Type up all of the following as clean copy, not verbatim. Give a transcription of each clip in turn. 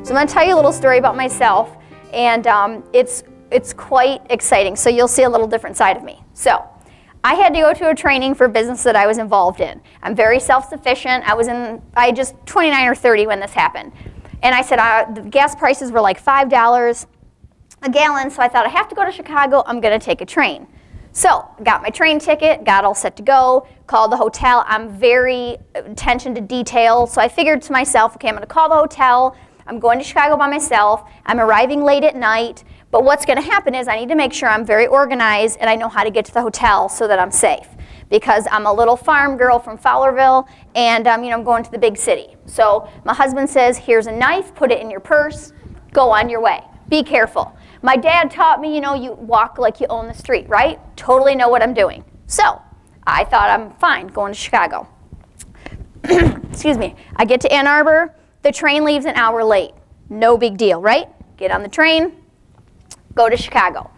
So I'm going to tell you a little story about myself, and it's quite exciting. So you'll see a little different side of me. So I had to go to a training for business that I was involved in. I'm very self-sufficient. I just 29 or 30 when this happened. And I said the gas prices were like $5 a gallon, so I thought I have to go to Chicago. I'm going to take a train. So got my train ticket, got all set to go, called the hotel. I'm very attention to detail, so I figured to myself, okay, I'm going to call the hotel. I'm going to Chicago by myself. I'm arriving late at night. But what's going to happen is I need to make sure I'm very organized and I know how to get to the hotel so that I'm safe. Because I'm a little farm girl from Fowlerville, and I'm going to the big city. So my husband says, here's a knife, put it in your purse, go on your way. Be careful. My dad taught me, you walk like you own the street, right? Totally know what I'm doing. So I thought I'm fine going to Chicago. Excuse me. I get to Ann Arbor. The train leaves an hour late. No big deal, right? Get on the train, go to Chicago.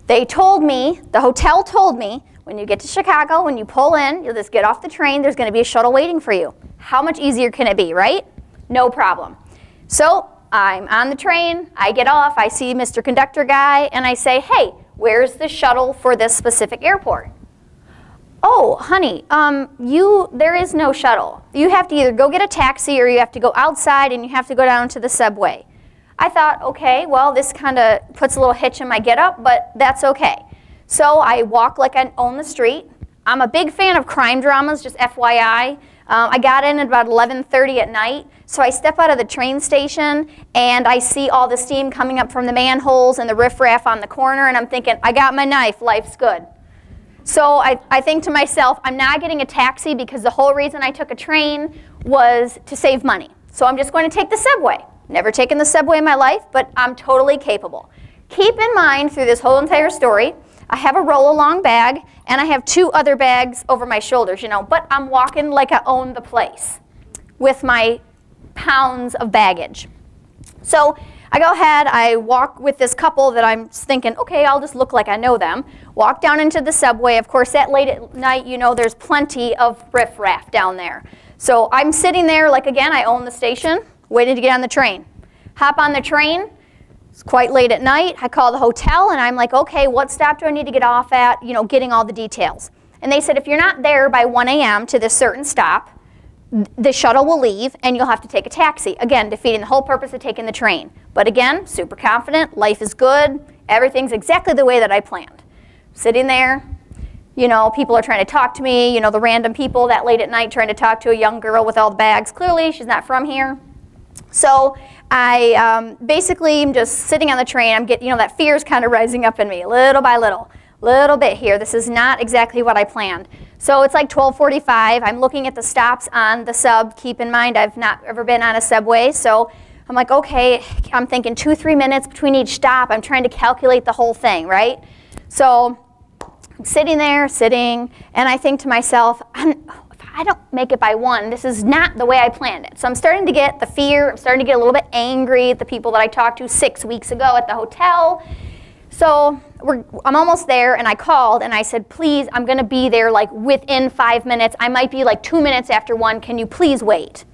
They told me, the hotel told me, when you get to Chicago, when you pull in, you'll just get off the train, there's going to be a shuttle waiting for you. How much easier can it be, right? No problem. So I'm on the train, I get off, I see Mr. Conductor guy, and I say, hey, where's the shuttle for this specific airport? Oh, honey, there is no shuttle. You have to either go get a taxi or you have to go outside and you have to go down to the subway. I thought, okay, well, this kind of puts a little hitch in my get-up, but that's okay. So I walk like I own the street. I'm a big fan of crime dramas, just FYI. I got in at about 11:30 at night, so I step out of the train station and I see all the steam coming up from the manholes and the riffraff on the corner, and I'm thinking, I got my knife, life's good. So I think to myself, I'm not getting a taxi because the whole reason I took a train was to save money. So I'm just going to take the subway. Never taken the subway in my life, but I'm totally capable. Keep in mind through this whole entire story, I have a roll-along bag, and I have 2 other bags over my shoulders, but I'm walking like I own the place with my pounds of baggage. So I go ahead, I walk with this couple that I'm thinking, okay, I'll just look like I know them. Walk down into the subway. Of course, that late at night, there's plenty of riffraff down there. So I'm sitting there like, again, I own the station, waiting to get on the train. Hop on the train. It's quite late at night. I call the hotel, and I'm like, okay, what stop do I need to get off at? Getting all the details. And they said, if you're not there by 1 a.m. to this certain stop, the shuttle will leave, and you'll have to take a taxi. Again, defeating the whole purpose of taking the train. But again, super confident. Life is good. Everything's exactly the way that I planned. Sitting there, people are trying to talk to me. The random people that late at night trying to talk to a young girl with all the bags. Clearly, she's not from here. So I basically am just sitting on the train. I'm getting, that fear is kind of rising up in me little by little bit here. This is not exactly what I planned. So it's like 12:45. I'm looking at the stops on the sub. Keep in mind, I've not ever been on a subway. So I'm like, okay, I'm thinking 2-3 minutes between each stop. I'm trying to calculate the whole thing, right? So I'm sitting there, and I think to myself, I don't make it by 1. This is not the way I planned it. So I'm starting to get the fear. I'm starting to get a little bit angry at the people that I talked to 6 weeks ago at the hotel. So I'm almost there, and I called, and I said, please, I'm going to be there like within 5 minutes. I might be like 2 minutes after 1. Can you please wait?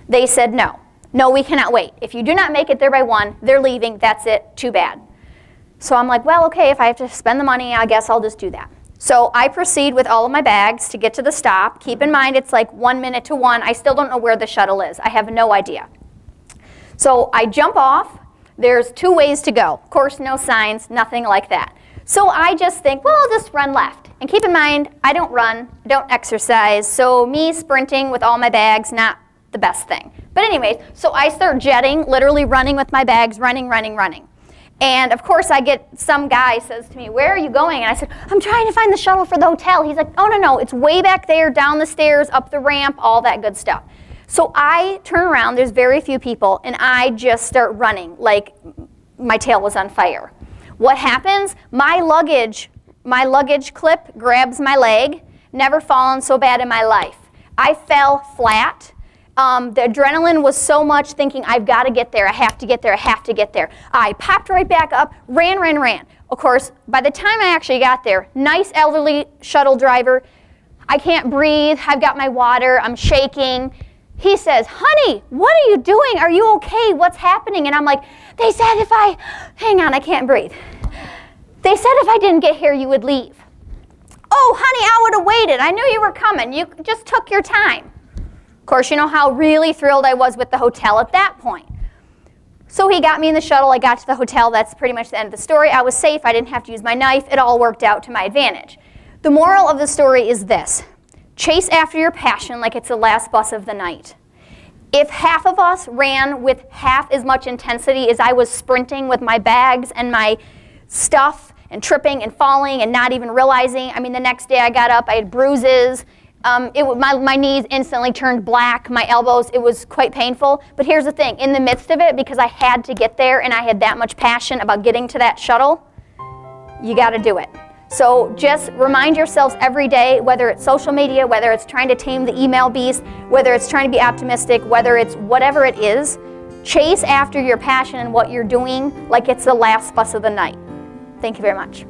They said, no. No, we cannot wait. If you do not make it there by 1, they're leaving. That's it. Too bad. So I'm like, well, okay, if I have to spend the money, I guess I'll just do that. So I proceed with all of my bags to get to the stop. Keep in mind, it's like 1 minute to 1. I still don't know where the shuttle is. I have no idea. So I jump off. There's 2 ways to go. Of course, no signs, nothing like that. So I just think, well, I'll just run left. And keep in mind, I don't run, don't exercise. So me sprinting with all my bags, not the best thing. But anyways, so I start jetting, literally running with my bags, running. And of course, I get some guy says to me, where are you going? And I said, I'm trying to find the shuttle for the hotel. He's like, oh, no, it's way back there, down the stairs, up the ramp, all that good stuff. So I turn around, there's very few people, and I just start running like my tail was on fire. What happens? My luggage clip grabs my leg. Never fallen so bad in my life. I fell flat. The adrenaline was so much thinking, I've got to get there, I have to get there, I have to get there. I popped right back up, ran. Of course, by the time I actually got there, nice elderly shuttle driver, I can't breathe, I've got my water, I'm shaking. He says, honey, what are you doing? Are you okay? What's happening? And I'm like, they said if I, hang on, I can't breathe. They said if I didn't get here, you would leave. Oh, honey, I would have waited. I knew you were coming. You just took your time. Of course, you know how really thrilled I was with the hotel at that point. So he got me in the shuttle. I got to the hotel. That's pretty much the end of the story. I was safe. I didn't have to use my knife. It all worked out to my advantage. The moral of the story is this. Chase after your passion like it's the last bus of the night. If half of us ran with half as much intensity as I was sprinting with my bags and my stuff and tripping and falling and not even realizing, I mean, the next day I got up, I had bruises. My knees instantly turned black, my elbows, it was quite painful. But here's the thing, in the midst of it, because I had to get there and I had that much passion about getting to that shuttle, you got to do it. So just remind yourselves every day, whether it's social media, whether it's trying to tame the email beast, whether it's trying to be optimistic, whether it's whatever it is, chase after your passion and what you're doing like it's the last bus of the night. Thank you very much.